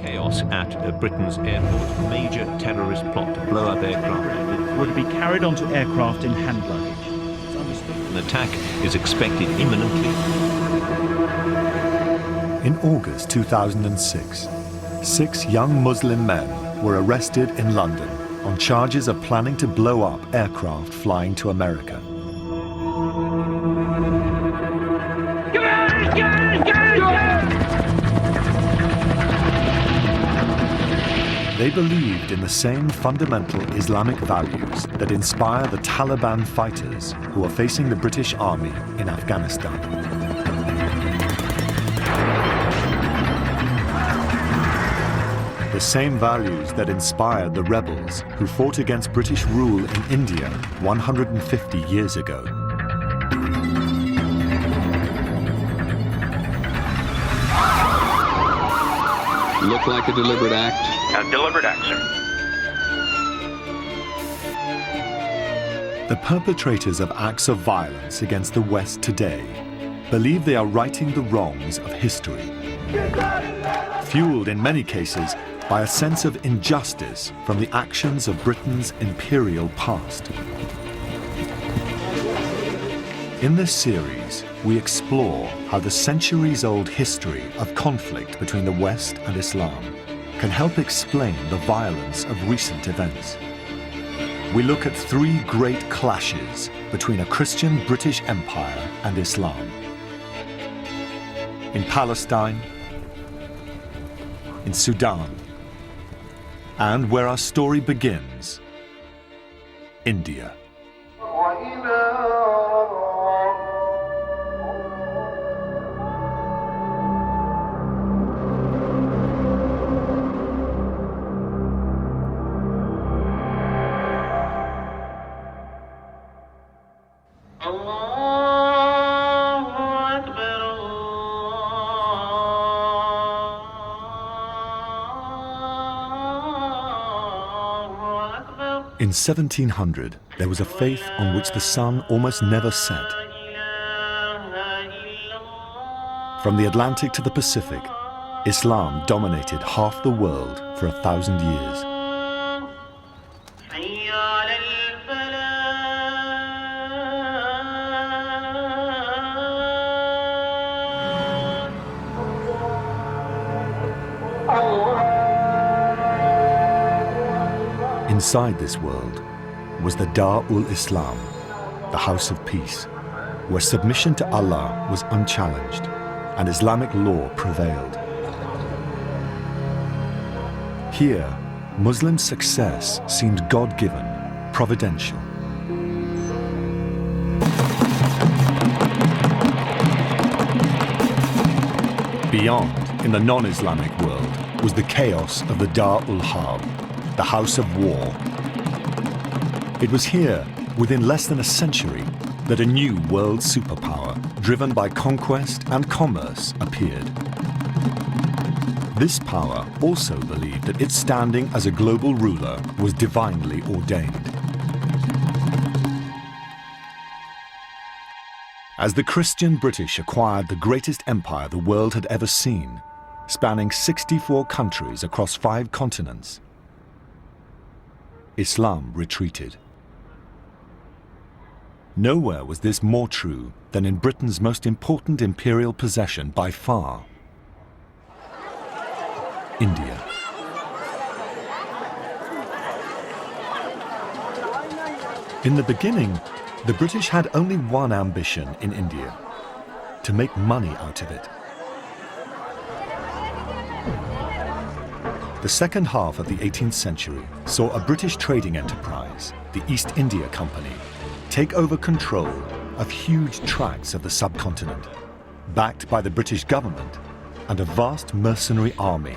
chaos at Britain's airport. Major terrorist plot to blow up aircraft. Would be carried onto aircraft in hand luggage. It's understood. An attack is expected imminently. In August 2006, 6 young Muslim men were arrested in London on charges of planning to blow up aircraft flying to America. They believed in the same fundamental Islamic values that inspire the Taliban fighters who are facing the British Army in Afghanistan. The same values that inspired the rebels who fought against British rule in India 150 years ago. Look like a deliberate act? A deliberate act, sir. The perpetrators of acts of violence against the West today believe they are righting the wrongs of history, fueled in many cases by a sense of injustice from the actions of Britain's imperial past. In this series, we explore how the centuries-old history of conflict between the West and Islam can help explain the violence of recent events. We look at 3 great clashes between a Christian British Empire and Islam. In Palestine, in Sudan, and where our story begins, India. In 1700, there was a faith on which the sun almost never set. From the Atlantic to the Pacific, Islam dominated half the world for 1,000 years. Inside this world was the Dar-ul-Islam, the House of Peace, where submission to Allah was unchallenged and Islamic law prevailed. Here, Muslim success seemed God-given, providential. Beyond, in the non-Islamic world, was the chaos of the Dar-ul-Harb, the House of War. It was here, within less than a century, that a new world superpower, driven by conquest and commerce, appeared. This power also believed that its standing as a global ruler was divinely ordained. As the Christian British acquired the greatest empire the world had ever seen, spanning 64 countries across 5 continents, Islam retreated. Nowhere was this more true than in Britain's most important imperial possession by far, India. In the beginning, the British had only one ambition in India: to make money out of it. The second half of the 18th century saw a British trading enterprise, the East India Company, take over control of huge tracts of the subcontinent, backed by the British government and a vast mercenary army.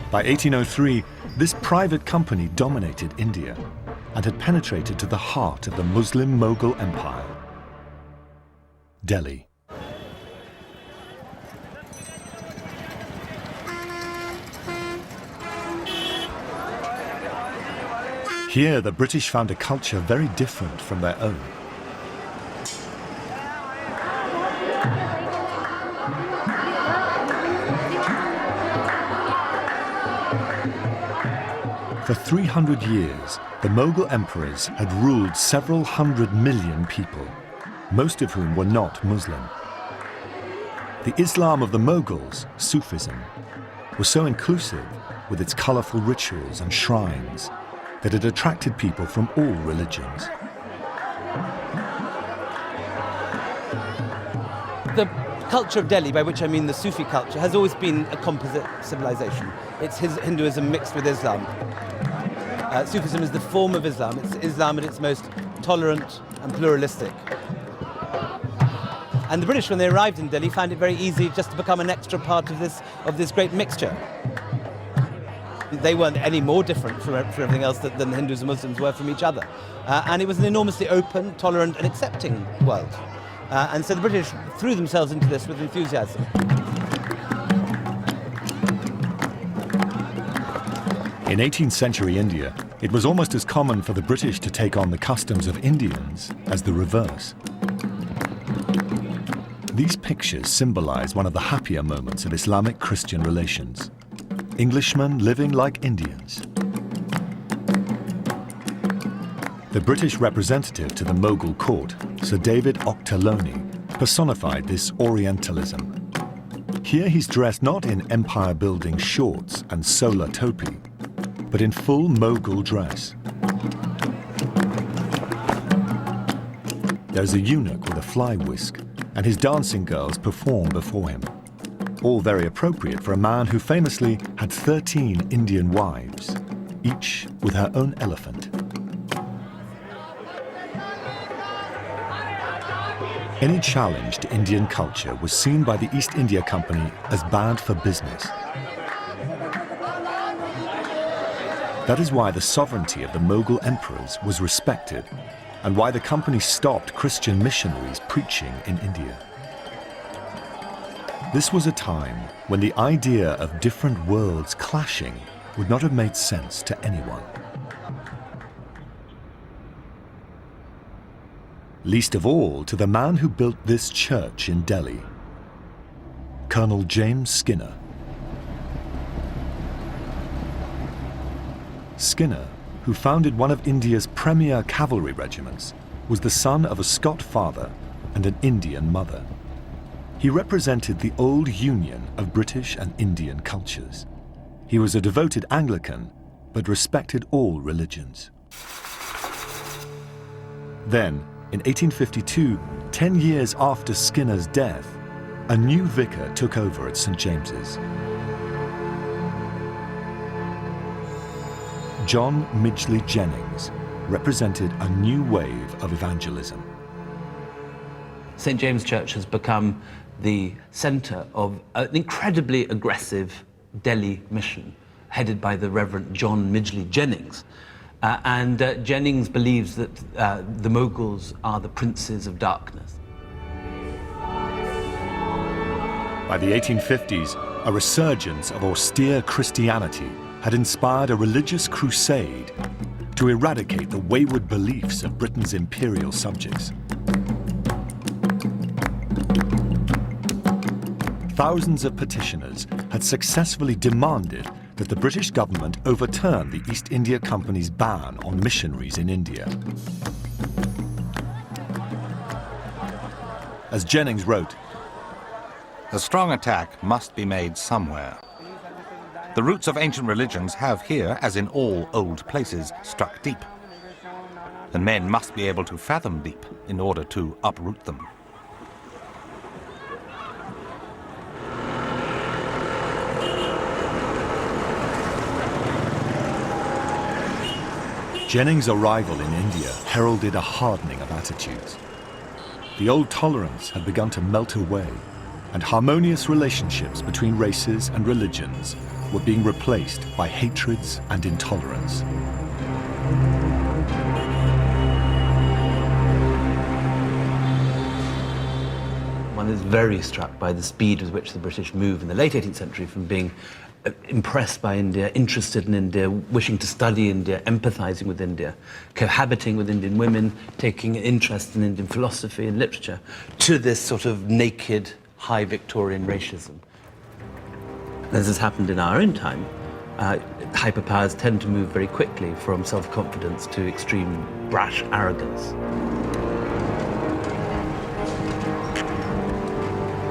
By 1803, this private company dominated India and had penetrated to the heart of the Muslim Mughal Empire, Delhi. Here, the British found a culture very different from their own. For 300 years, the Mughal emperors had ruled several 100 million people, most of whom were not Muslim. The Islam of the Mughals, Sufism, was so inclusive with its colourful rituals and shrines that it attracted people from all religions. The culture of Delhi, by which I mean the Sufi culture, has always been a composite civilization. It's Hinduism mixed with Islam. Sufism is the form of Islam. It's Islam at its most tolerant and pluralistic. And the British, when they arrived in Delhi, found it very easy just to become an extra part of this great mixture. They weren't any more different from everything else than the Hindus and Muslims were from each other. And it was an enormously open, tolerant and accepting world. And so the British threw themselves into this with enthusiasm. In 18th century India, it was almost as common for the British to take on the customs of Indians as the reverse. These pictures symbolize one of the happier moments of Islamic-Christian relations. Englishmen living like Indians. The British representative to the Mughal court, Sir David Ochterlony, personified this Orientalism. Here he's dressed not in empire-building shorts and solar topi, but in full Mughal dress. There's a eunuch with a fly whisk, and his dancing girls perform before him. All very appropriate for a man who famously had 13 Indian wives, each with her own elephant. Any challenge to Indian culture was seen by the East India Company as bad for business. That is why the sovereignty of the Mughal emperors was respected, and why the company stopped Christian missionaries preaching in India. This was a time when the idea of different worlds clashing would not have made sense to anyone. Least of all to the man who built this church in Delhi, Colonel James Skinner. Skinner, who founded one of India's premier cavalry regiments, was the son of a Scot father and an Indian mother. He represented the old union of British and Indian cultures. He was a devoted Anglican, but respected all religions. Then, in 1852, 10 years after Skinner's death, a new vicar took over at St. James's. John Midgley Jennings represented a new wave of evangelism. St. James' Church has become the centre of an incredibly aggressive Delhi mission, headed by the Reverend John Midgley Jennings. Jennings believes that the Mughals are the princes of darkness. By the 1850s, a resurgence of austere Christianity had inspired a religious crusade to eradicate the wayward beliefs of Britain's imperial subjects. Thousands of petitioners had successfully demanded that the British government overturn the East India Company's ban on missionaries in India. As Jennings wrote, "A strong attack must be made somewhere. The roots of ancient religions have here, as in all old places, struck deep. And men must be able to fathom deep in order to uproot them." Jennings' arrival in India heralded a hardening of attitudes. The old tolerance had begun to melt away, and harmonious relationships between races and religions were being replaced by hatreds and intolerance. One is very struck by the speed with which the British moved in the late 18th century from being impressed by India, interested in India, wishing to study India, empathizing with India, cohabiting with Indian women, taking an interest in Indian philosophy and literature, to this sort of naked, high Victorian racism. As has happened in our own time, hyperpowers tend to move very quickly from self-confidence to extreme brash arrogance.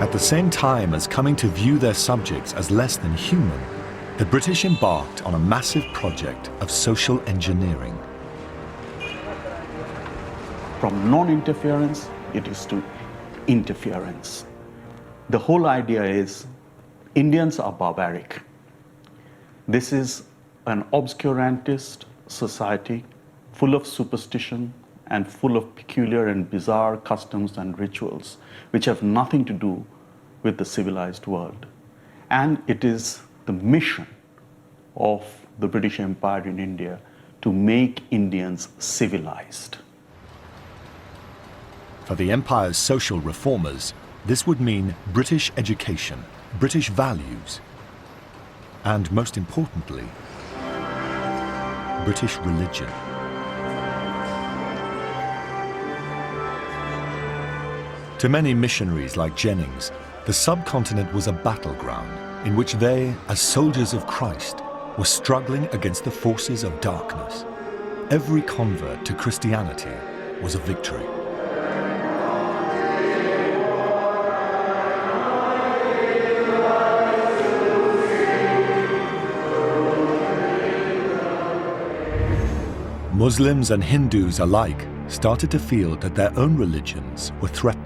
At the same time as coming to view their subjects as less than human, the British embarked on a massive project of social engineering. From non-interference, it is to interference. The whole idea is Indians are barbaric. This is an obscurantist society full of superstition and full of peculiar and bizarre customs and rituals which have nothing to do with the civilized world. And it is the mission of the British Empire in India to make Indians civilized. For the empire's social reformers, this would mean British education, British values, and most importantly, British religion. To many missionaries like Jennings, the subcontinent was a battleground in which they, as soldiers of Christ, were struggling against the forces of darkness. Every convert to Christianity was a victory. Muslims and Hindus alike started to feel that their own religions were threatened.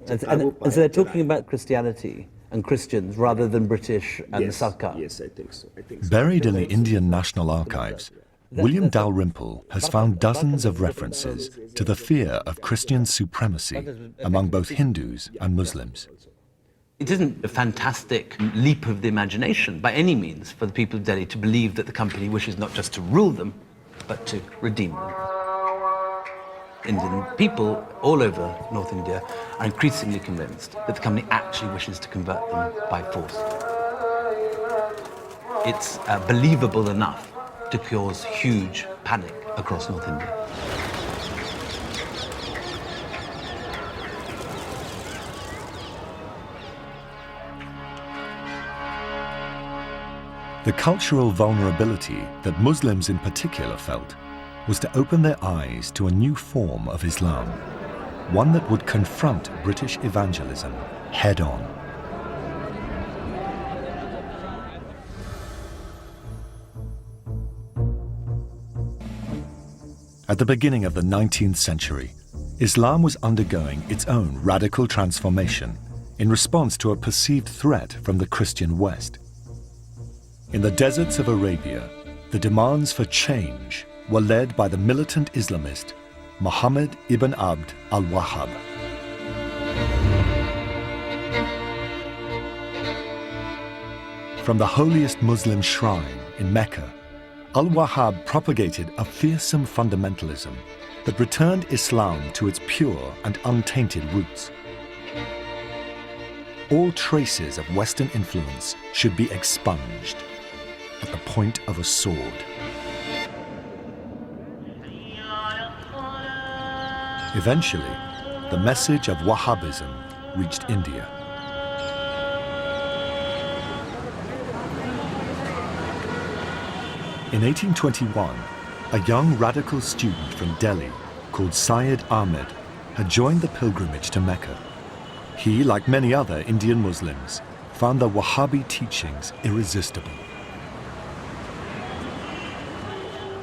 And so they're talking about Christianity and Christians rather than British and the Sarkar. Yes, I think so. Buried in the Indian National Archives, William Dalrymple has found dozens of references to the fear of Christian supremacy among both Hindus and Muslims. It isn't a fantastic leap of the imagination by any means for the people of Delhi to believe that the company wishes not just to rule them, but to redeem them. Indian people all over North India are increasingly convinced that the company actually wishes to convert them by force. It's believable enough to cause huge panic across North India. The cultural vulnerability that Muslims in particular felt was to open their eyes to a new form of Islam, one that would confront British evangelism head-on. At the beginning of the 19th century, Islam was undergoing its own radical transformation in response to a perceived threat from the Christian West. In the deserts of Arabia, the demands for change were led by the militant Islamist Muhammad ibn Abd al-Wahhab. From the holiest Muslim shrine in Mecca, al-Wahhab propagated a fearsome fundamentalism that returned Islam to its pure and untainted roots. All traces of Western influence should be expunged at the point of a sword. Eventually, the message of Wahhabism reached India. In 1821, a young radical student from Delhi called Syed Ahmed had joined the pilgrimage to Mecca. He, like many other Indian Muslims, found the Wahhabi teachings irresistible.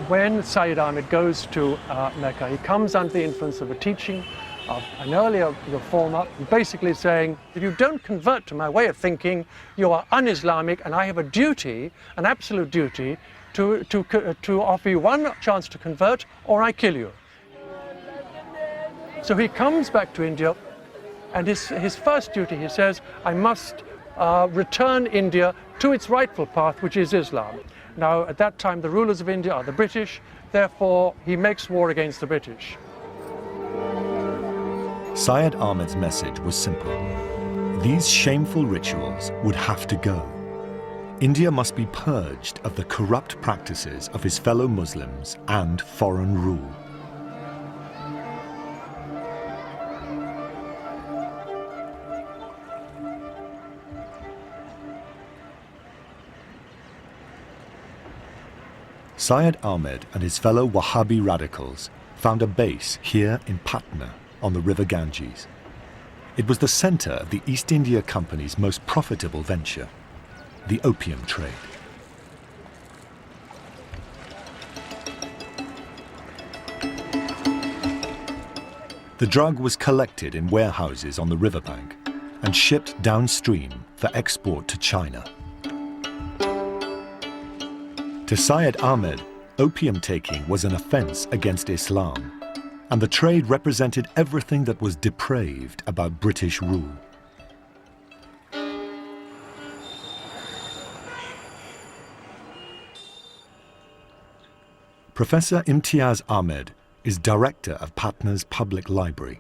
When Syed Ahmed goes to Mecca, he comes under the influence of a teaching of an earlier reformer, basically saying, if you don't convert to my way of thinking, you are un-Islamic, and I have a duty, an absolute duty, to offer you one chance to convert, or I kill you. So he comes back to India, and his first duty, he says, I must return India to its rightful path, which is Islam. Now, at that time, the rulers of India are the British, therefore he makes war against the British. Syed Ahmed's message was simple. These shameful rituals would have to go. India must be purged of the corrupt practices of his fellow Muslims and foreign rule. Syed Ahmed and his fellow Wahhabi radicals found a base here in Patna on the river Ganges. It was the center of the East India Company's most profitable venture, the opium trade. The drug was collected in warehouses on the riverbank and shipped downstream for export to China. To Syed Ahmed, opium taking was an offense against Islam, and the trade represented everything that was depraved about British rule. Professor Imtiaz Ahmed is director of Patna's public library.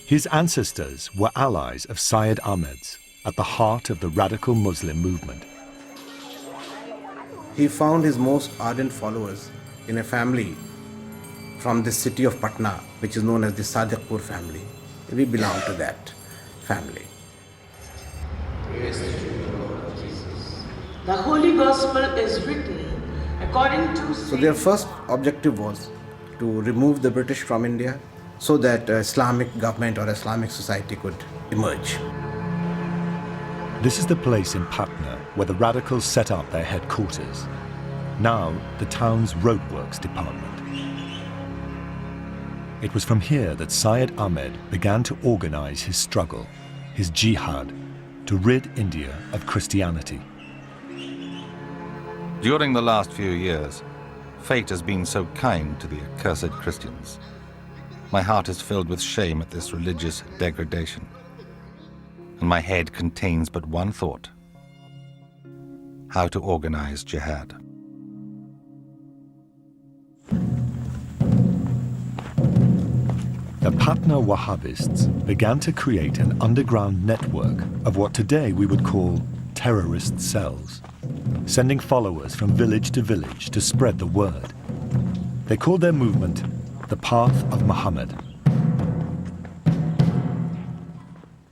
His ancestors were allies of Syed Ahmed's at the heart of the radical Muslim movement. He found his most ardent followers in a family from the city of Patna, which is known as the Sadiqpur family. We belong to that family. The Holy Gospel is written according to... So their first objective was to remove the British from India so that Islamic government or Islamic society could emerge. This is the place in Patna where the radicals set up their headquarters, now the town's roadworks department. It was from here that Syed Ahmed began to organize his struggle, his jihad, to rid India of Christianity. During the last few years, fate has been so kind to the accursed Christians. My heart is filled with shame at this religious degradation, and my head contains but one thought: how to organize jihad. The Patna Wahhabists began to create an underground network of what today we would call terrorist cells, sending followers from village to village to spread the word. They called their movement the Path of Muhammad.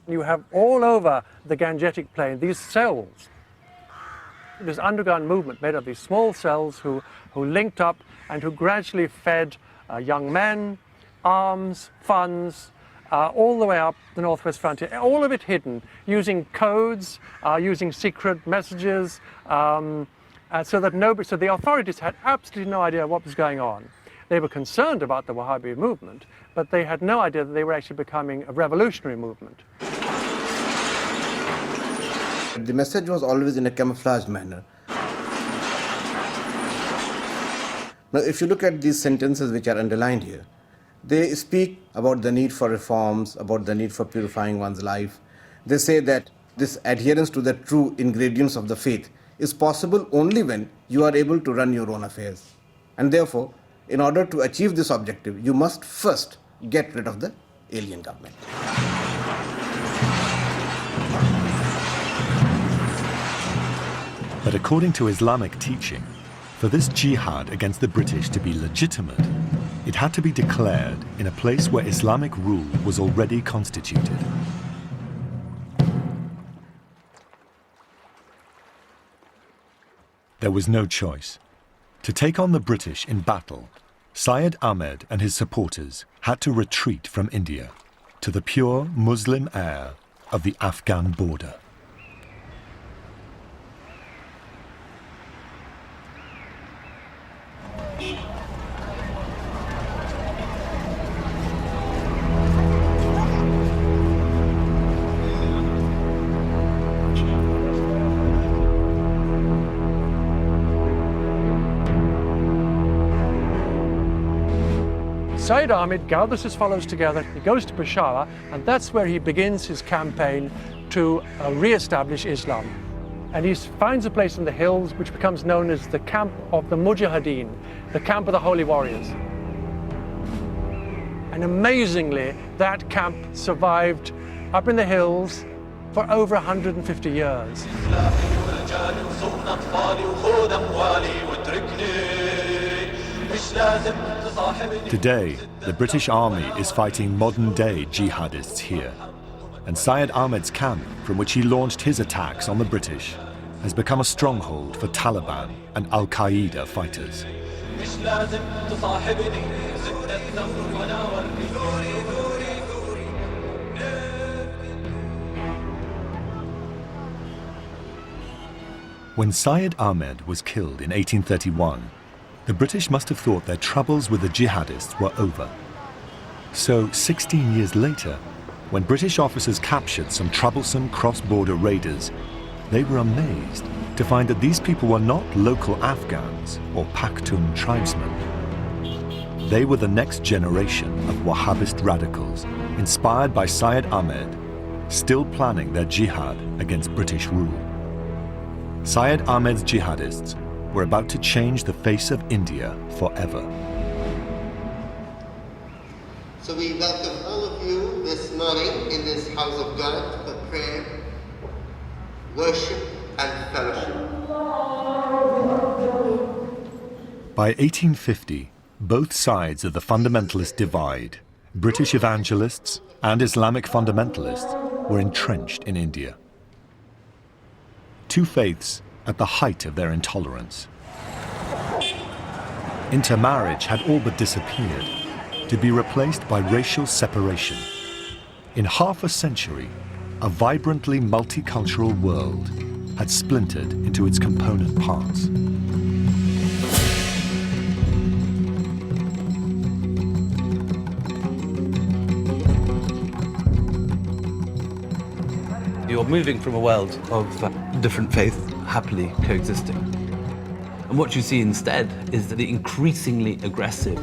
You have all over the Gangetic Plain these cells, this underground movement made of these small cells who linked up and who gradually fed young men, arms, funds, all the way up the northwest frontier, all of it hidden, using codes, using secret messages, so the authorities had absolutely no idea what was going on. They were concerned about the Wahhabi movement, but they had no idea that they were actually becoming a revolutionary movement. The message was always in a camouflaged manner. Now, if you look at these sentences which are underlined here, they speak about the need for reforms, about the need for purifying one's life. They say that this adherence to the true ingredients of the faith is possible only when you are able to run your own affairs. And therefore, in order to achieve this objective, you must first get rid of the alien government. But according to Islamic teaching, for this jihad against the British to be legitimate, it had to be declared in a place where Islamic rule was already constituted. There was no choice. To take on the British in battle, Syed Ahmed and his supporters had to retreat from India to the pure Muslim air of the Afghan border. Syed Ahmed gathers his followers together, he goes to Peshawar, and that's where he begins his campaign to re-establish Islam. And he finds a place in the hills which becomes known as the camp of the Mujahideen, the camp of the holy warriors. And amazingly, that camp survived up in the hills for over 150 years. Today, the British Army is fighting modern-day jihadists here, and Syed Ahmed's camp, from which he launched his attacks on the British, has become a stronghold for Taliban and Al-Qaeda fighters. When Syed Ahmed was killed in 1831, the British must have thought their troubles with the jihadists were over. So 16 years later, when British officers captured some troublesome cross-border raiders, they were amazed to find that these people were not local Afghans or Pashtun tribesmen. They were the next generation of Wahhabist radicals, inspired by Syed Ahmed, still planning their jihad against British rule. Syed Ahmed's jihadists were about to change the face of India forever. So we welcome all of you this morning in this house of God for prayer, worship, and fellowship. By 1850, both sides of the fundamentalist divide, British evangelists and Islamic fundamentalists, were entrenched in India. Two faiths at the height of their intolerance. Intermarriage had all but disappeared, to be replaced by racial separation. In half a century, a vibrantly multicultural world had splintered into its component parts. You're moving from a world of different faiths happily coexisting. And what you see instead is that the increasingly aggressive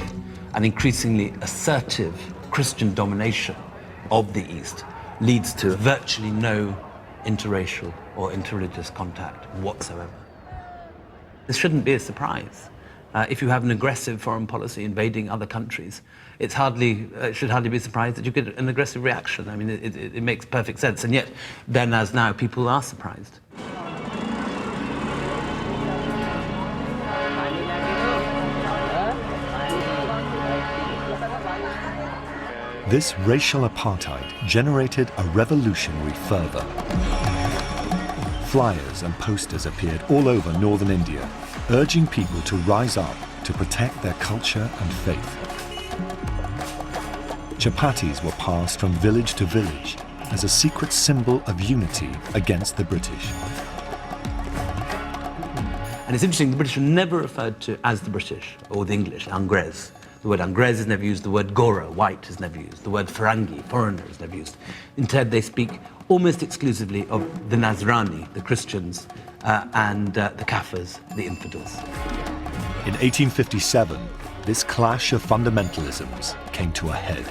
and increasingly assertive Christian domination of the East leads to virtually no interracial or interreligious contact whatsoever. This shouldn't be a surprise. If you have an aggressive foreign policy invading other countries, it should hardly be surprised that you get an aggressive reaction. I mean, it makes perfect sense. And yet, then as now, people are surprised. This racial apartheid generated a revolutionary fervor. Flyers and posters appeared all over northern India, urging people to rise up to protect their culture and faith. Chapatis were passed from village to village as a secret symbol of unity against the British. And it's interesting, the British are never referred to as the British or the English, Angrez. The word Angrez is never used, the word Gora, white, is never used, the word Farangi, foreigner, is never used. Instead, they speak almost exclusively of the Nazrani, the Christians, and the Kafirs, the infidels. In 1857, this clash of fundamentalisms came to a head.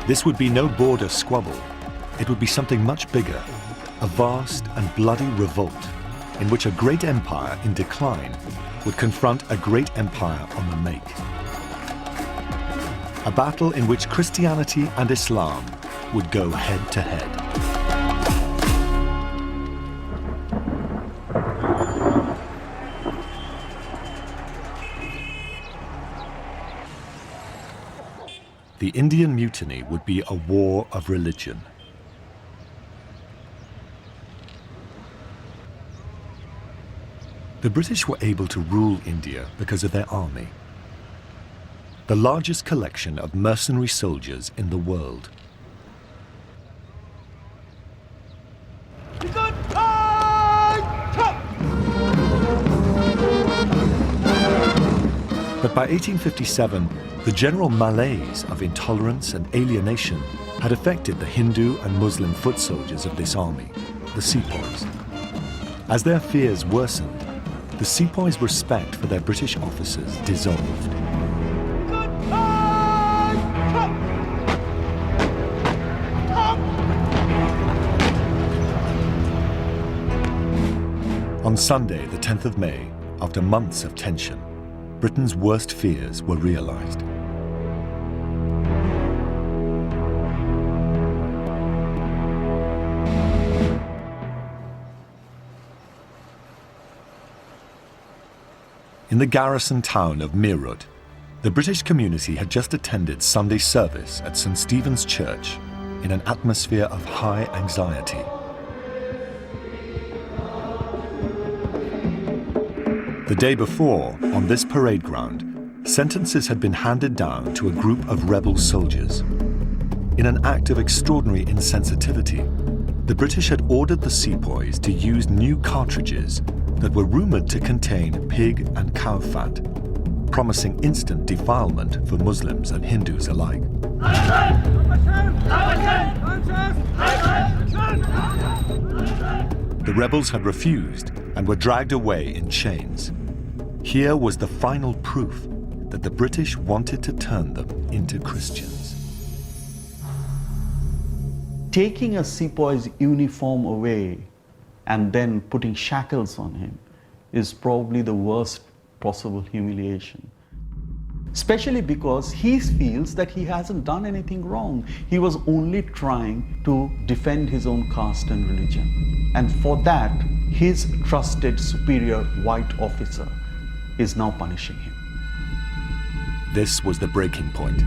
This would be no border squabble. It would be something much bigger, a vast and bloody revolt in which a great empire in decline would confront a great empire on the make. A battle in which Christianity and Islam would go head to head. The Indian Mutiny would be a war of religion. The British were able to rule India because of their army, the largest collection of mercenary soldiers in the world. But by 1857, the general malaise of intolerance and alienation had affected the Hindu and Muslim foot soldiers of this army, the sepoys. As their fears worsened, the sepoys' respect for their British officers dissolved. On Sunday, the 10th of May, after months of tension, Britain's worst fears were realized. In the garrison town of Meerut, the British community had just attended Sunday service at St. Stephen's Church in an atmosphere of high anxiety. The day before, on this parade ground, sentences had been handed down to a group of rebel soldiers. In an act of extraordinary insensitivity, the British had ordered the sepoys to use new cartridges that were rumored to contain pig and cow fat, promising instant defilement for Muslims and Hindus alike. The rebels had refused and were dragged away in chains. Here was the final proof that the British wanted to turn them into Christians. Taking a sepoy's uniform away and then putting shackles on him is probably the worst possible humiliation. Especially because he feels that he hasn't done anything wrong. He was only trying to defend his own caste and religion. And for that, his trusted superior white officer is now punishing him. This was the breaking point.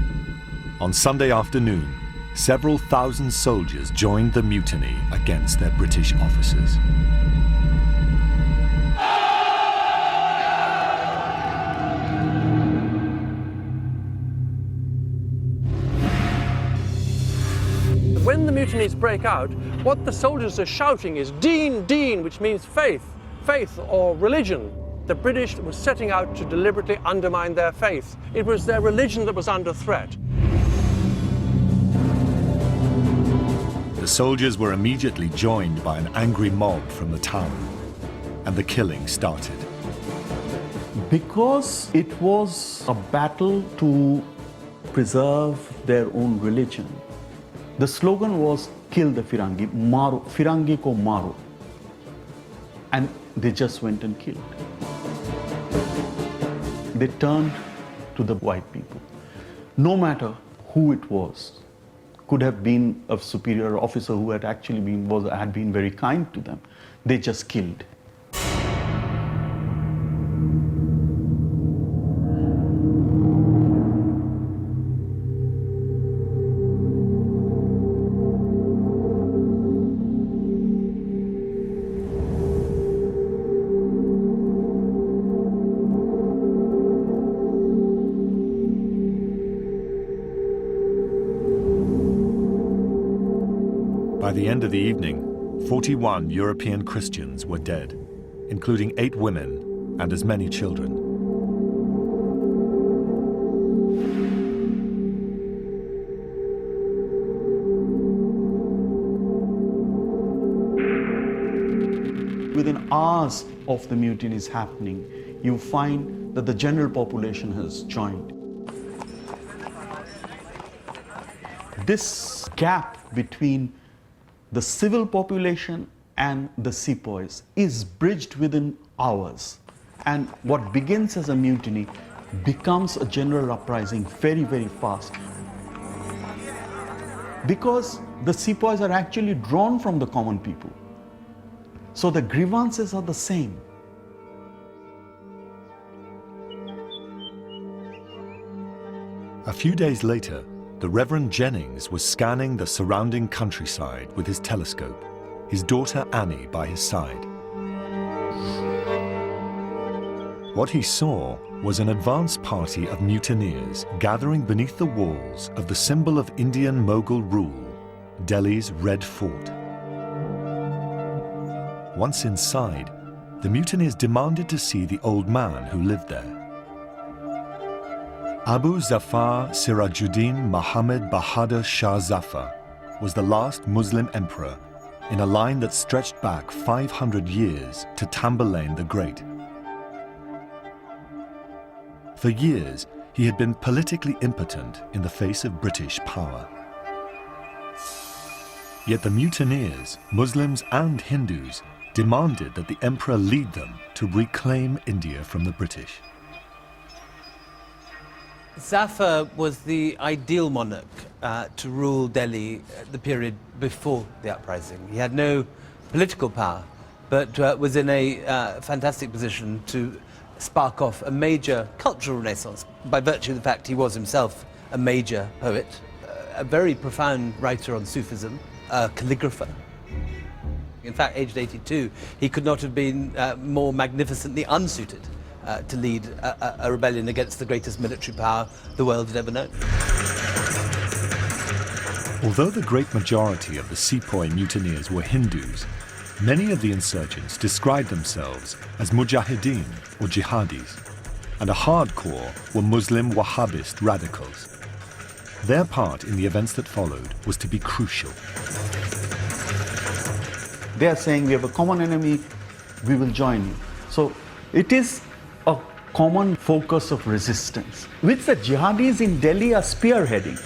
On Sunday afternoon, several thousand soldiers joined the mutiny against their British officers. When the mutinies break out, what the soldiers are shouting is "Deen, Deen," which means faith, faith or religion. The British were setting out to deliberately undermine their faith. It was their religion that was under threat. The soldiers were immediately joined by an angry mob from the town, and the killing started. Because it was a battle to preserve their own religion, the slogan was "Kill the Firangi, Maro, Firangi ko Maro." And they just went and killed. They turned to the white people. No matter who it was, could have been a superior officer who had actually had been very kind to them. They just killed. By the end of the evening, 41 European Christians were dead, including 8 women and as many children. Within hours of the mutinies happening, you find that the general population has joined. This gap between the civil population and the sepoys is bridged within hours. And what begins as a mutiny becomes a general uprising very, very fast. Because the sepoys are actually drawn from the common people. So the grievances are the same. A few days later, the Reverend Jennings was scanning the surrounding countryside with his telescope, his daughter Annie by his side. What he saw was an advance party of mutineers gathering beneath the walls of the symbol of Indian Mughal rule, Delhi's Red Fort. Once inside, the mutineers demanded to see the old man who lived there. Abu Zafar Sirajuddin Muhammad Bahadur Shah Zafar was the last Muslim emperor in a line that stretched back 500 years to Tamerlane the Great. For years, he had been politically impotent in the face of British power. Yet the mutineers, Muslims and Hindus, demanded that the emperor lead them to reclaim India from the British. Zafar was the ideal monarch to rule Delhi at the period before the uprising. He had no political power, but was in a fantastic position to spark off a major cultural renaissance by virtue of the fact he was himself a major poet, a very profound writer on Sufism, a calligrapher. In fact, aged 82, he could not have been more magnificently unsuited to lead a rebellion against the greatest military power the world had ever known. Although the great majority of the sepoy mutineers were Hindus, many of the insurgents described themselves as mujahideen or jihadis, and a hardcore were Muslim Wahhabist radicals. Their part in the events that followed was to be crucial. They are saying we have a common enemy, we will join you. So it is a common focus of resistance, which the jihadis in Delhi are spearheading.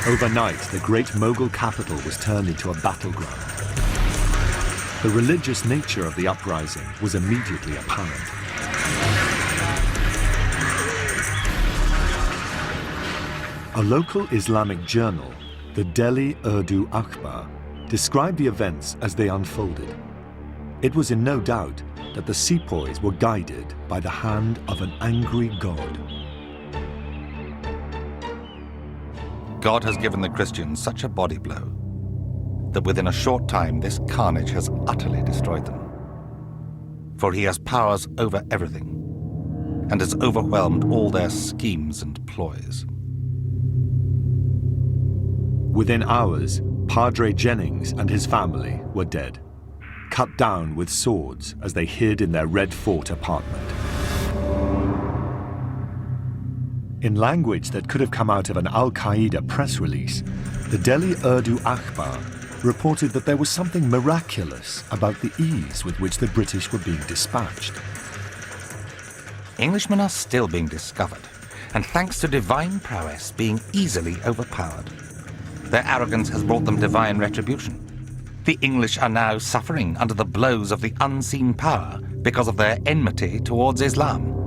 Overnight, the great Mughal capital was turned into a battleground. The religious nature of the uprising was immediately apparent. A local Islamic journal, the Delhi Urdu Akhbar, described the events as they unfolded. It was in no doubt that the sepoys were guided by the hand of an angry god. God has given the Christians such a body blow that within a short time this carnage has utterly destroyed them. For he has powers over everything and has overwhelmed all their schemes and ploys. Within hours, Padre Jennings and his family were dead, cut down with swords as they hid in their Red Fort apartment. In language that could have come out of an Al-Qaeda press release, the Delhi Urdu Akhbar reported that there was something miraculous about the ease with which the British were being dispatched. Englishmen are still being discovered, and thanks to divine prowess, being easily overpowered. Their arrogance has brought them divine retribution. The English are now suffering under the blows of the unseen power because of their enmity towards Islam.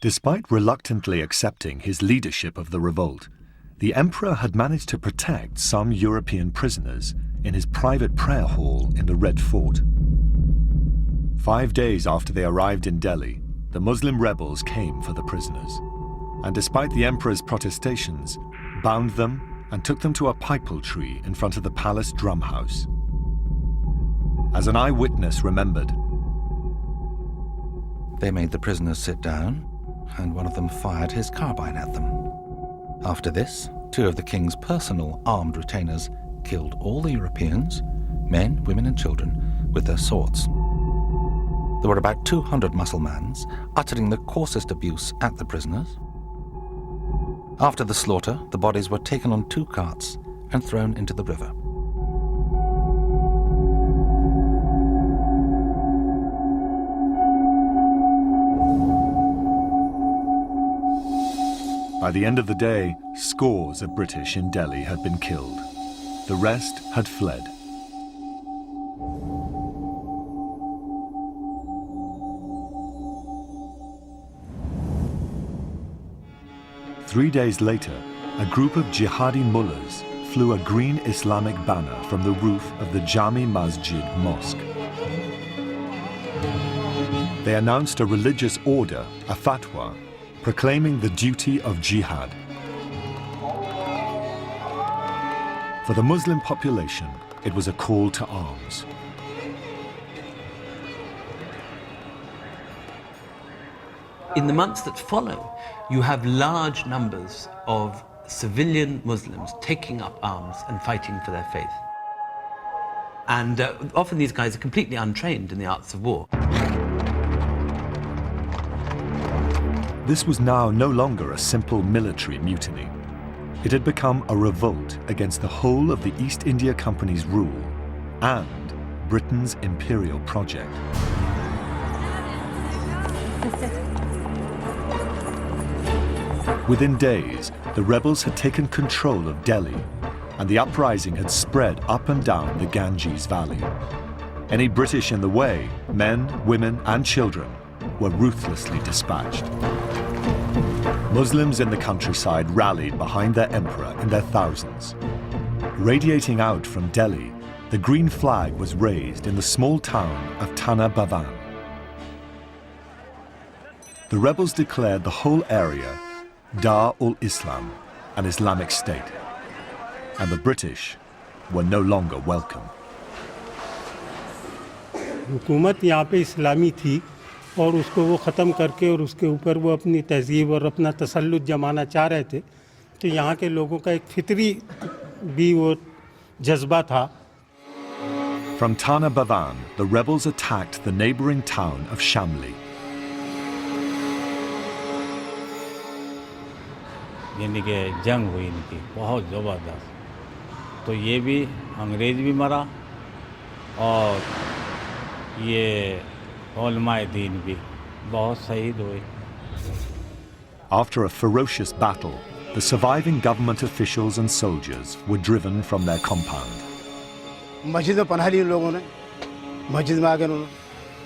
Despite reluctantly accepting his leadership of the revolt, the emperor had managed to protect some European prisoners in his private prayer hall in the Red Fort. 5 days after they arrived in Delhi, the Muslim rebels came for the prisoners, and despite the emperor's protestations, bound them and took them to a pipal tree in front of the palace drum house. As an eyewitness remembered, they made the prisoners sit down, and one of them fired his carbine at them. After this, 2 of the king's personal armed retainers killed all the Europeans, men, women and children, with their swords. There were about 200 Mussulmans uttering the coarsest abuse at the prisoners. After the slaughter, the bodies were taken on 2 carts and thrown into the river. by the end of the day, scores of British in Delhi had been killed. The rest had fled. Three days later, a group of jihadi mullahs flew a green Islamic banner from the roof of the Jami Masjid Mosque. They announced a religious order, a fatwa, proclaiming the duty of jihad. For the Muslim population, it was a call to arms. In the months that follow, you have large numbers of civilian Muslims taking up arms and fighting for their faith. And often these guys are completely untrained in the arts of war. This was now no longer a simple military mutiny. It had become a revolt against the whole of the East India Company's rule and Britain's imperial project. Within days, the rebels had taken control of Delhi, and the uprising had spread up and down the Ganges Valley. Any British in the way, men, women, and children, were ruthlessly dispatched. Muslims in the countryside rallied behind their emperor in their thousands. Radiating out from Delhi, the green flag was raised in the small town of Tana Bhavan. The rebels declared the whole area Dar-ul-Islam, an Islamic state, and the British were no longer welcome. हुकूमत यहाँ पे इस्लामी थी और उसको वो ख़त्म करके और उसके ऊपर वो अपनी तहज़ीब और अपना तसल्लुत जमाना चाह रहे थे, तो यहाँ के लोगों का एक फितरी भी वो जज्बा था. From Tana Bhavan, the rebels attacked the neighboring town of Shamli. यानी कि जंग हुई इनकी बहुत ज़बरदस्त. तो ये भी अंग्रेज़ भी मरा और ये उलमाए दीन भी बहुत शहीद हुए. After a ferocious battle, the surviving government officials and soldiers were driven from their compound. मस्जिद में पनाह ली लोगों ने, मस्जिद में आ गए उन्होंने,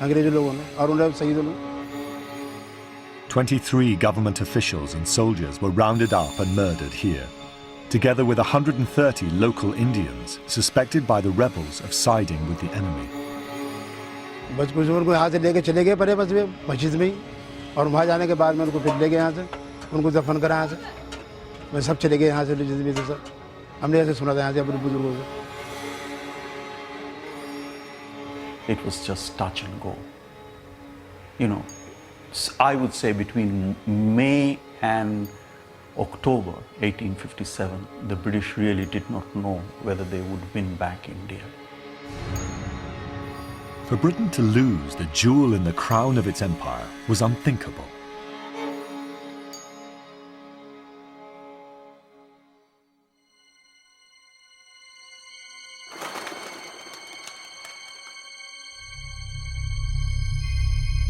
अंग्रेज़ी लोगों ने, और उन्हें शहीदों ने. 23 government officials and soldiers were rounded up and murdered here, together with 130 local Indians suspected by the rebels of siding with the enemy. बस कुछ उनको यहाँ से लेके चले गए परे बस वे मस्जिद में ही, और वहाँ जाने के बाद में उनको फिर ले गए यहाँ से, उनको दफन करा यहाँ से. वे सब चले गए यहाँ से जितने से सब. हमने ऐसे सुना था यहाँ से अपने बुजुर्गों से. It was just touch and go. You know, I would say between May and October 1857, the British really did not know whether they would win back India. For Britain to lose the jewel in the crown of its empire was unthinkable.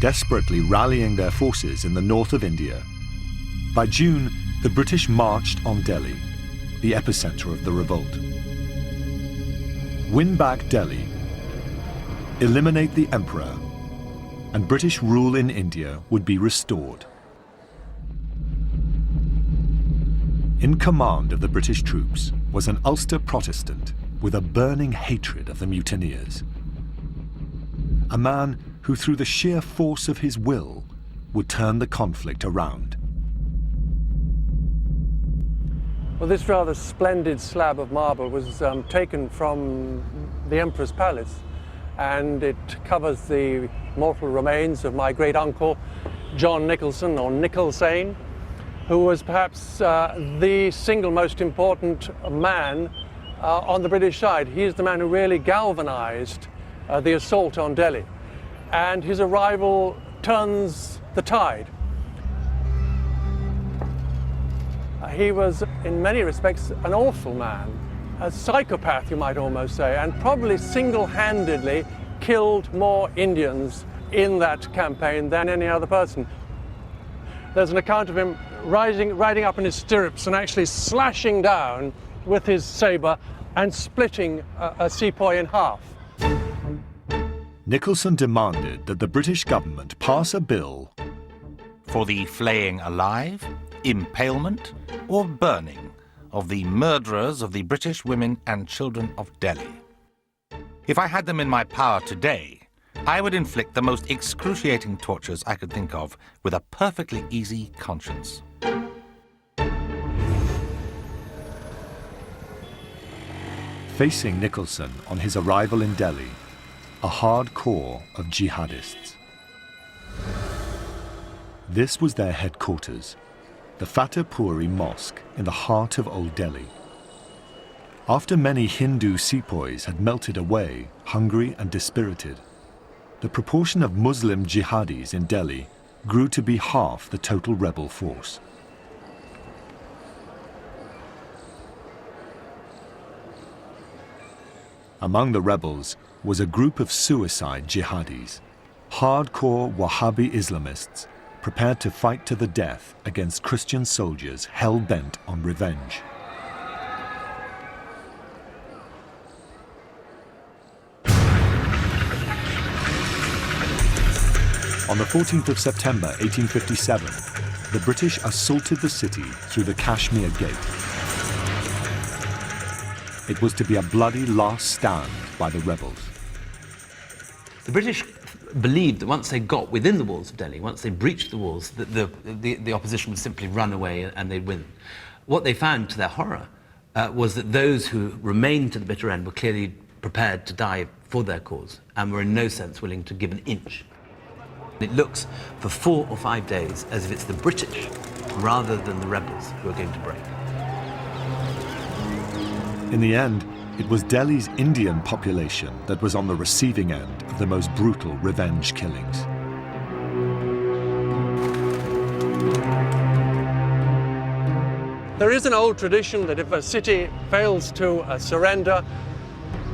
Desperately rallying their forces in the north of India, by June, the British marched on Delhi, the epicenter of the revolt. Win back Delhi, eliminate the emperor, and British rule in India would be restored. In command of the British troops was an Ulster Protestant with a burning hatred of the mutineers. A man who, through the sheer force of his will, would turn the conflict around. Well, this rather splendid slab of marble was taken from the Emperor's palace, and it covers the mortal remains of my great-uncle, John Nicholson, or Nicholsane, who was perhaps the single most important man on the British side. He is the man who really galvanized the assault on Delhi, and his arrival turns the tide. He was, in many respects, an awful man, a psychopath, you might almost say, and probably single-handedly killed more Indians in that campaign than any other person. There's an account of him riding up in his stirrups and actually slashing down with his saber and splitting a sepoy in half. Nicholson demanded that the British government pass a bill for the flaying alive, impalement, or burning of the murderers of the British women and children of Delhi. If I had them in my power today, I would inflict the most excruciating tortures I could think of with a perfectly easy conscience. Facing Nicholson on his arrival in Delhi, a hard core of jihadists. This was their headquarters, the Fateh Puri Mosque in the heart of Old Delhi. After many Hindu sepoys had melted away, hungry and dispirited, the proportion of Muslim jihadis in Delhi grew to be half the total rebel force. Among the rebels was a group of suicide jihadis, hardcore Wahhabi Islamists prepared to fight to the death against Christian soldiers hell-bent on revenge. On the 14th of September 1857, the British assaulted the city through the Kashmir Gate. It was to be a bloody last stand by the rebels. The British believed that once they got within the walls of Delhi, once they breached the walls, that the opposition would simply run away and they'd win. What they found, to their horror, was that those who remained to the bitter end were clearly prepared to die for their cause and were in no sense willing to give an inch. It looks for 4 or 5 days as if it's the British rather than the rebels who are going to break. In the end, it was Delhi's Indian population that was on the receiving end of the most brutal revenge killings. There is an old tradition that if a city fails to surrender,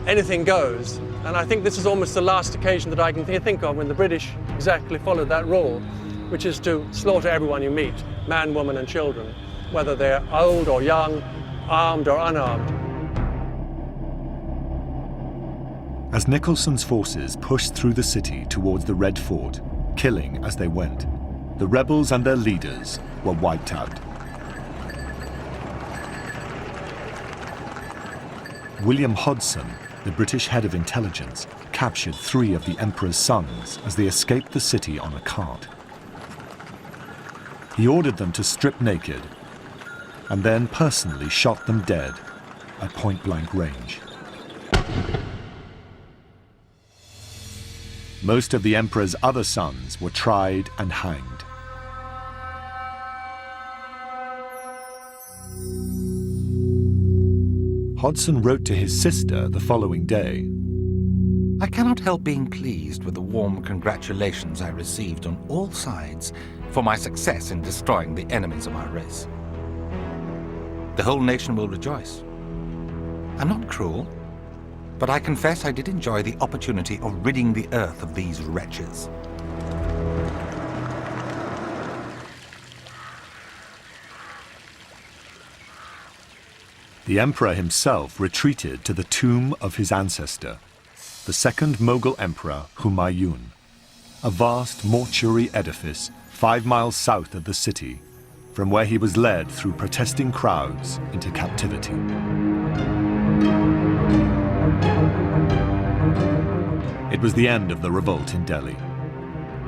anything goes. And I think this is almost the last occasion that I can think of when the British exactly followed that rule, which is to slaughter everyone you meet, man, woman and children, whether they're old or young, armed or unarmed. As Nicholson's forces pushed through the city towards the Red Fort, killing as they went, the rebels and their leaders were wiped out. William Hodson, the British head of intelligence, captured 3 of the Emperor's sons as they escaped the city on a cart. He ordered them to strip naked and then personally shot them dead at point-blank range. Most of the Emperor's other sons were tried and hanged. Hodson wrote to his sister the following day, I cannot help being pleased with the warm congratulations I received on all sides for my success in destroying the enemies of our race. The whole nation will rejoice. I'm not cruel, but I confess I did enjoy the opportunity of ridding the earth of these wretches. The Emperor himself retreated to the tomb of his ancestor, the second Mughal Emperor Humayun, a vast mortuary edifice 5 miles south of the city, from where he was led through protesting crowds into captivity. It was the end of the revolt in Delhi.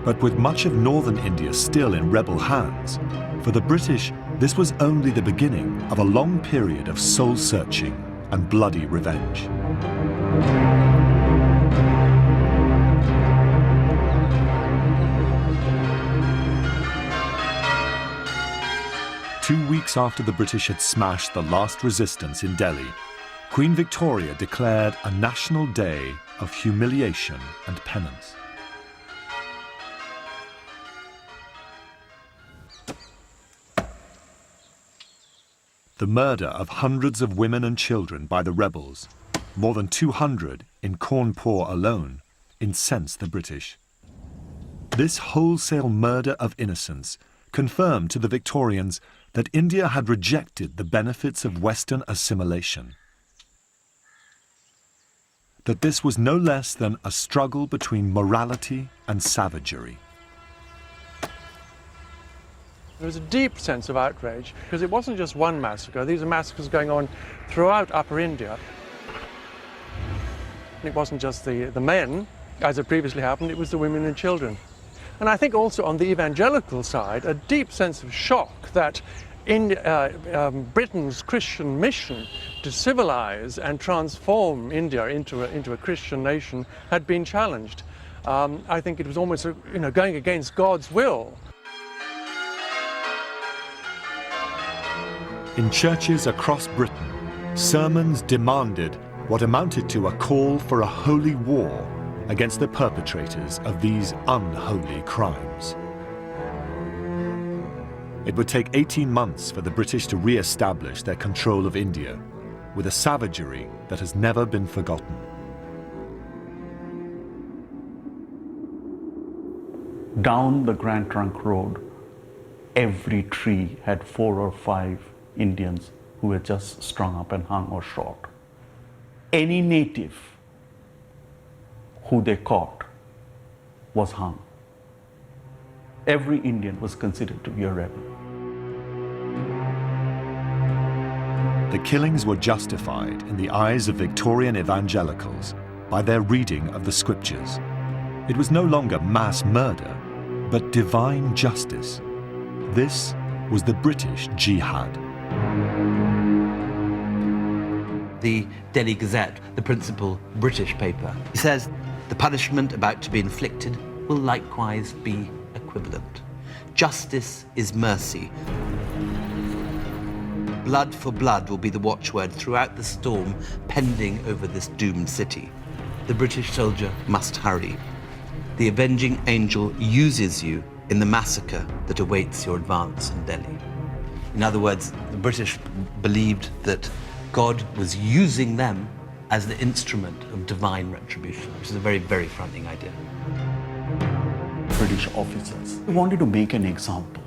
But with much of northern India still in rebel hands, for the British, this was only the beginning of a long period of soul-searching and bloody revenge. Two weeks after the British had smashed the last resistance in Delhi, Queen Victoria declared a national day of humiliation and penance. The murder of hundreds of women and children by the rebels, more than 200 in Cawnpore alone, incensed the British. This wholesale murder of innocents confirmed to the Victorians that India had rejected the benefits of Western assimilation. That this was no less than a struggle between morality and savagery. There was a deep sense of outrage because it wasn't just one massacre. These are massacres going on throughout Upper India. It wasn't just the men, as had previously happened, it was the women and children. And I think also on the evangelical side, a deep sense of shock that in Britain's Christian mission to civilize and transform India into a Christian nation had been challenged. I think it was almost going against God's will. In churches across Britain, sermons demanded what amounted to a call for a holy war against the perpetrators of these unholy crimes. It would take 18 months for the British to re-establish their control of India, with a savagery that has never been forgotten. Down the Grand Trunk Road, every tree had 4 or 5 Indians who were just strung up and hung or shot. Any native who they caught was hung. Every Indian was considered to be a rebel. The killings were justified in the eyes of Victorian evangelicals by their reading of the scriptures. It was no longer mass murder, but divine justice. This was the British jihad. the Delhi Gazette, the principal British paper. He says, the punishment about to be inflicted will likewise be equivalent. Justice is mercy. Blood for blood will be the watchword throughout the storm pending over this doomed city. The British soldier must hurry. The avenging angel uses you in the massacre that awaits your advance in Delhi. In other words, the British believed that God was using them as the instrument of divine retribution, which is a very, very frightening idea. British officers wanted to make an example.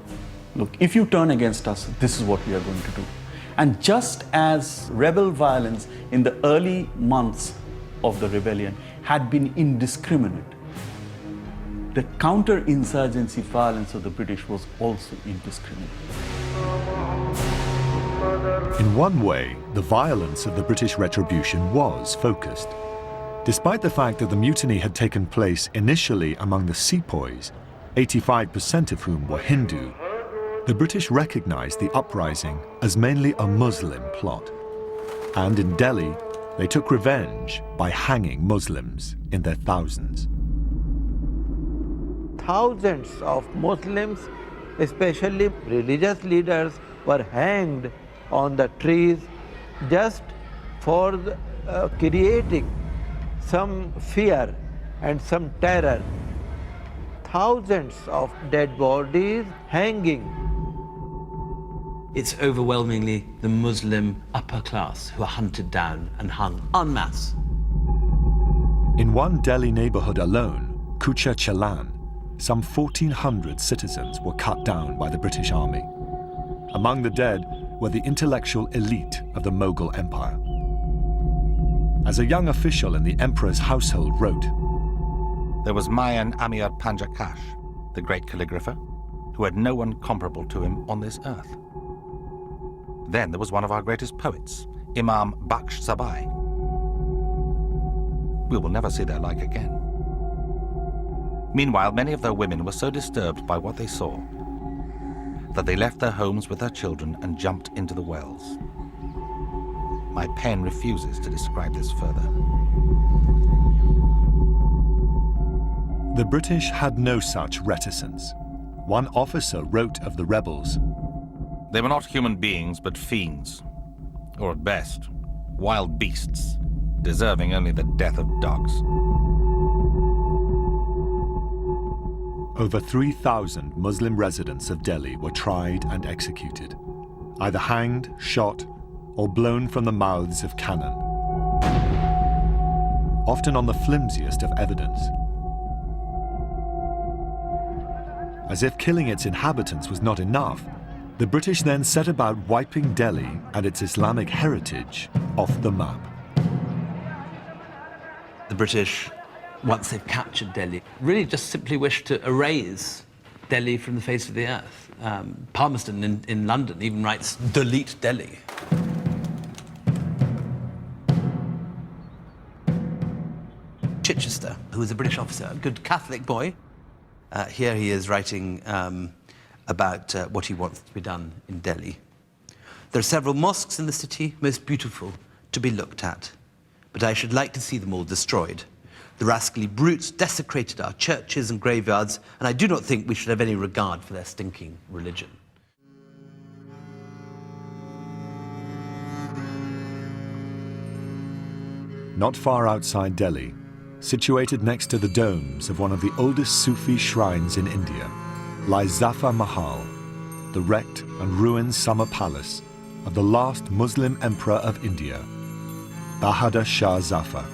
Look, if you turn against us, this is what we are going to do. And just as rebel violence in the early months of the rebellion had been indiscriminate, the counter-insurgency violence of the British was also indiscriminate. In one way, the violence of the British retribution was focused. Despite the fact that the mutiny had taken place initially among the sepoys, 85% of whom were Hindu, the British recognized the uprising as mainly a Muslim plot. And in Delhi, they took revenge by hanging Muslims in their thousands. Thousands of Muslims, especially religious leaders, were hanged on the trees just for creating some fear and some terror. Thousands of dead bodies hanging. It's overwhelmingly the Muslim upper class who are hunted down and hung en masse. In one Delhi neighborhood alone, Kucha Chalan, some 1,400 citizens were cut down by the British Army. Among the dead were the intellectual elite of the Mughal Empire. As a young official in the emperor's household wrote, there was Mayan Amir Panjakash, the great calligrapher, who had no one comparable to him on this earth. Then there was one of our greatest poets, Imam Baksh Sabai. We will never see their like again. Meanwhile, many of their women were so disturbed by what they saw that they left their homes with their children and jumped into the wells. My pen refuses to describe this further. The British had no such reticence. One officer wrote of the rebels, they were not human beings, but fiends, or at best, wild beasts, deserving only the death of dogs. Over 3,000 Muslim residents of Delhi were tried and executed, either hanged, shot, or blown from the mouths of cannon, often on the flimsiest of evidence. As if killing its inhabitants was not enough, the British then set about wiping Delhi and its Islamic heritage off the map. The British, once they've captured Delhi, really just simply wish to erase Delhi from the face of the earth. Palmerston in London even writes, delete Delhi. Chichester, who was a British officer, a good Catholic boy, here he is writing about what he wants to be done in Delhi. There are several mosques in the city, most beautiful to be looked at, but I should like to see them all destroyed. The rascally brutes desecrated our churches and graveyards, and I do not think we should have any regard for their stinking religion. Not far outside Delhi, situated next to the domes of one of the oldest Sufi shrines in India, lies Zafar Mahal, the wrecked and ruined summer palace of the last Muslim emperor of India, Bahadur Shah Zafar.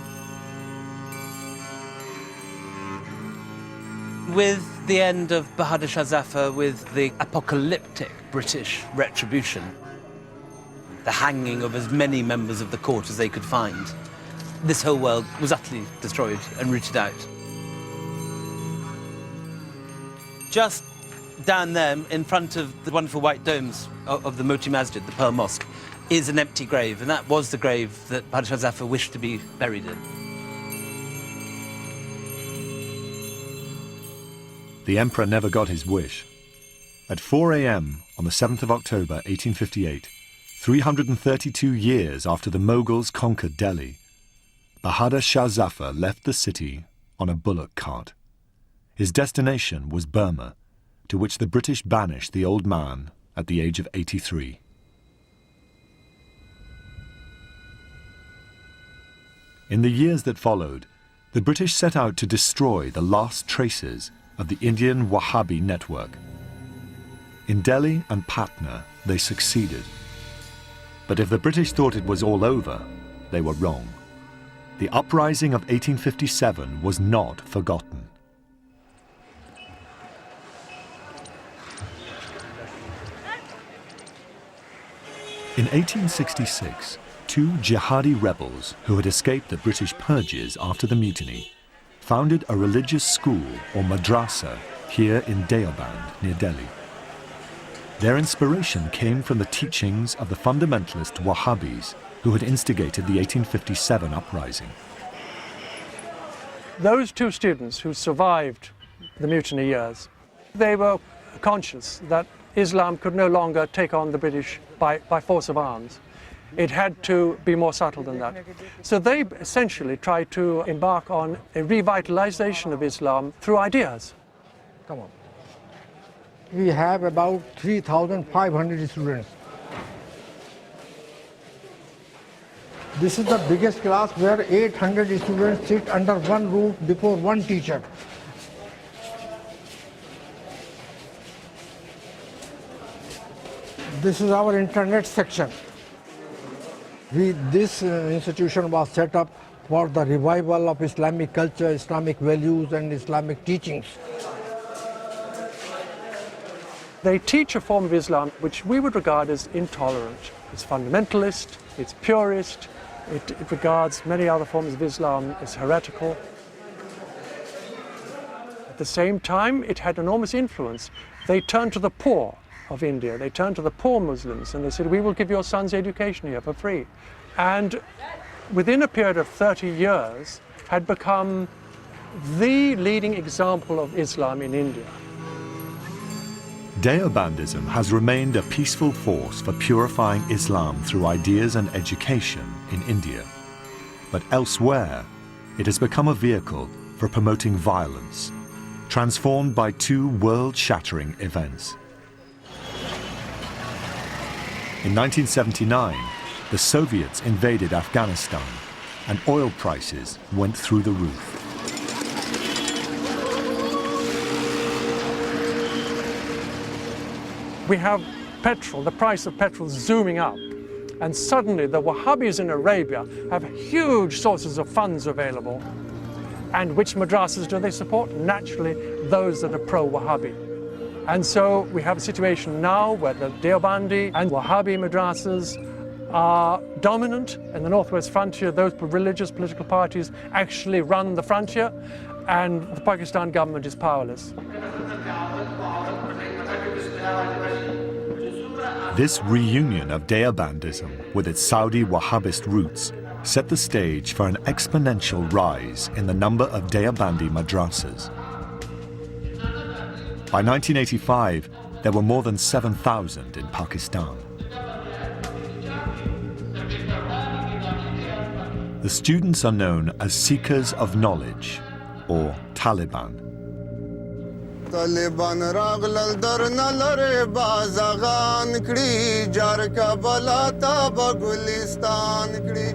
With the end of Bahadur Shah Zafar, with the apocalyptic British retribution, the hanging of as many members of the court as they could find, this whole world was utterly destroyed and rooted out. Just down there, in front of the wonderful white domes of the Mutiny Masjid, the Pearl Mosque, is an empty grave, and that was the grave that Bahadur Shah Zafar wished to be buried in. The emperor never got his wish. At 4 a.m. on the 7th of October, 1858, 332 years after the Mughals conquered Delhi, Bahadur Shah Zafar left the city on a bullock cart. His destination was Burma, to which the British banished the old man at the age of 83. In the years that followed, the British set out to destroy the last traces of the Indian Wahhabi network. In Delhi and Patna, they succeeded. But if the British thought it was all over, they were wrong. The uprising of 1857 was not forgotten. In 1866, two jihadi rebels who had escaped the British purges after the mutiny founded a religious school or madrasa here in Deoband near Delhi. Their inspiration came from the teachings of the fundamentalist Wahhabis who had instigated the 1857 uprising. Those two students who survived the mutiny years, they were conscious that Islam could no longer take on the British by force of arms. It had to be more subtle than that. So they essentially tried to embark on a revitalization of Islam through ideas. Come on. We have about 3,500 students. This is the biggest class where 800 students sit under one roof before one teacher. This is our internet section. This institution was set up for the revival of Islamic culture, Islamic values and Islamic teachings. They teach a form of Islam which we would regard as intolerant. It's fundamentalist, it's purist, it regards many other forms of Islam as heretical. At the same time, it had enormous influence. They turned to the poor of India, they turned to the poor Muslims and they said, we will give your sons education here for free. And within a period of 30 years, had become the leading example of Islam in India. Deobandism has remained a peaceful force for purifying Islam through ideas and education in India. But elsewhere, it has become a vehicle for promoting violence, transformed by two world-shattering events. In 1979, the Soviets invaded Afghanistan and oil prices went through the roof. We have petrol, the price of petrol zooming up, and suddenly the Wahhabis in Arabia have huge sources of funds available. And which madrasas do they support? Naturally, those that are pro-Wahhabi. And so we have a situation now where the Deobandi and Wahhabi madrasas are dominant in the northwest frontier. Those religious political parties actually run the frontier, and the Pakistan government is powerless. This reunion of Deobandism with its Saudi Wahhabist roots set the stage for an exponential rise in the number of Deobandi madrasas. By 1985, there were more than 7,000 in Pakistan. The students are known as Seekers of Knowledge, or Taliban. Taliban raglal dar nalare bazagan kdi jar ka balata bagulistan kdi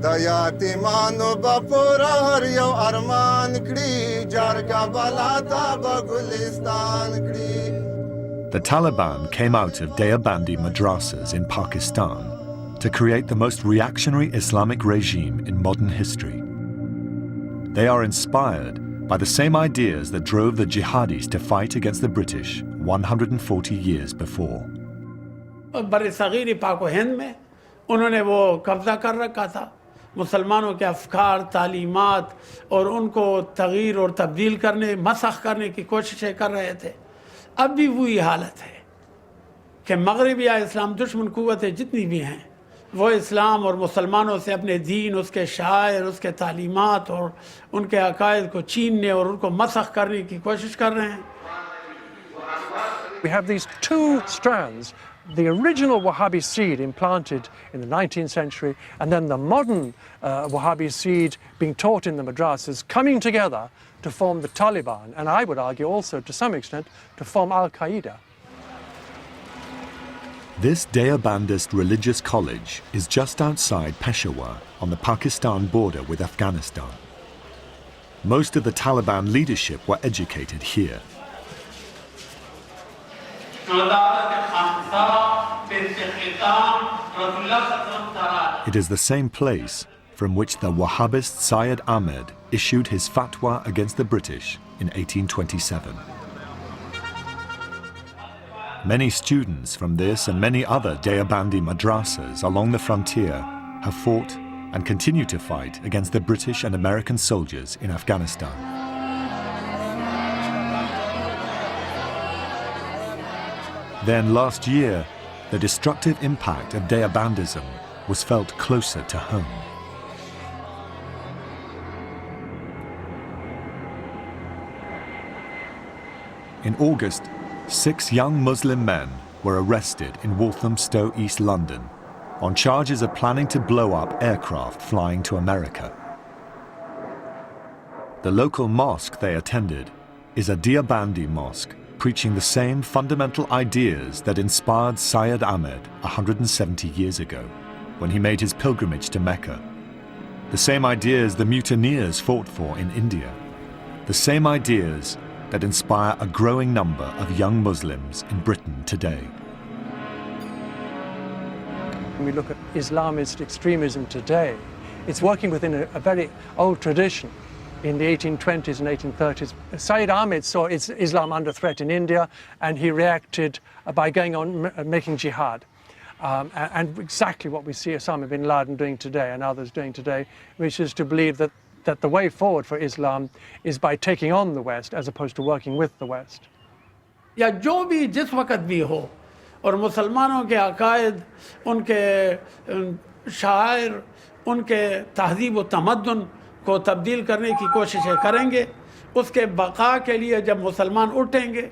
dayati mano bapura har yo arman kdi jar ka balata bagulistan kdi. The Taliban came out of Deobandi madrasas in Pakistan to create the most reactionary Islamic regime in modern history. They are inspired by the same ideas that drove the jihadis to fight against the British 140 years before. बर-ए-सगीर पाक व हिंद में उन्होंने वो कब्जा कर रखा था मुसलमानों के अफकार तालीमात और उनको तगीर और तब्दील करने मसख करने की कोशिशें कर रहे थे अब भी वही हालत है कि मगरबी या इस्लाम दुश्मन कुव्वतें जितनी भी हैं वो इस्लाम और मुसलमानों से अपने दीन उसके शायर उसके तालीमात और उनके अकायद को छीनने और उनको मसख करने की कोशिश कर रहे हैं. We have these two strands the original Wahhabi seed implanted in the 19th century and then the modern Wahhabi seed being taught in the madrasas coming together to form the Taliban, and I would argue also to some extent to form Al-Qaeda. This Deobandist religious college is just outside Peshawar on the Pakistan border with Afghanistan. Most of the Taliban leadership were educated here. It is the same place from which the Wahhabist Syed Ahmed issued his fatwa against the British in 1827. Many students from this and many other Deobandi madrasas along the frontier have fought and continue to fight against the British and American soldiers in Afghanistan. Then last year, the destructive impact of Deobandism was felt closer to home. In August, 6 young Muslim men were arrested in Walthamstow, East London, on charges of planning to blow up aircraft flying to America. The local mosque they attended is a Deobandi mosque, preaching the same fundamental ideas that inspired Syed Ahmed 170 years ago, when he made his pilgrimage to Mecca. The same ideas the mutineers fought for in India. The same ideas that inspire a growing number of young Muslims in Britain today. When we look at Islamist extremism today, it's working within a very old tradition. In the 1820s and 1830s, Syed Ahmed saw Islam under threat in India, and he reacted by going on making jihad. And exactly what we see Osama bin Laden doing today and others doing today, which is to believe that the way forward for Islam is by taking on the West as opposed to working with the West. या जो भी जिस वक्त भी हो और मुसलमानों के अकायद, उनके शायर, उनके तहज़ीब व तमद्दुन को तब्दील करने की कोशिशें करेंगे, उसके बका के लिए जब मुसलमान उठेंगे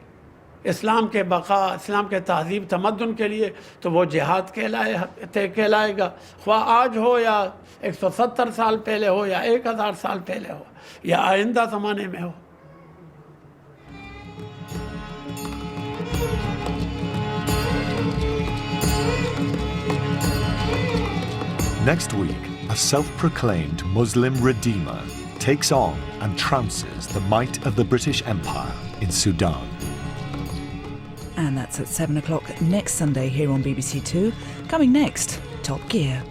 इस्लाम के बका, इस्लाम के तहज़ीब तमद्दुन के लिए, तो वो जिहाद कहलाएगा, ख्वाह आज हो या 170 साल पहले हो या 1000 साल पहले हो या आइंदा ज़माने में हो. Next week, a self-proclaimed Muslim redeemer takes on and trounces the might of the British Empire in Sudan. And that's at 7 o'clock next Sunday here on BBC Two. Coming next, Top Gear.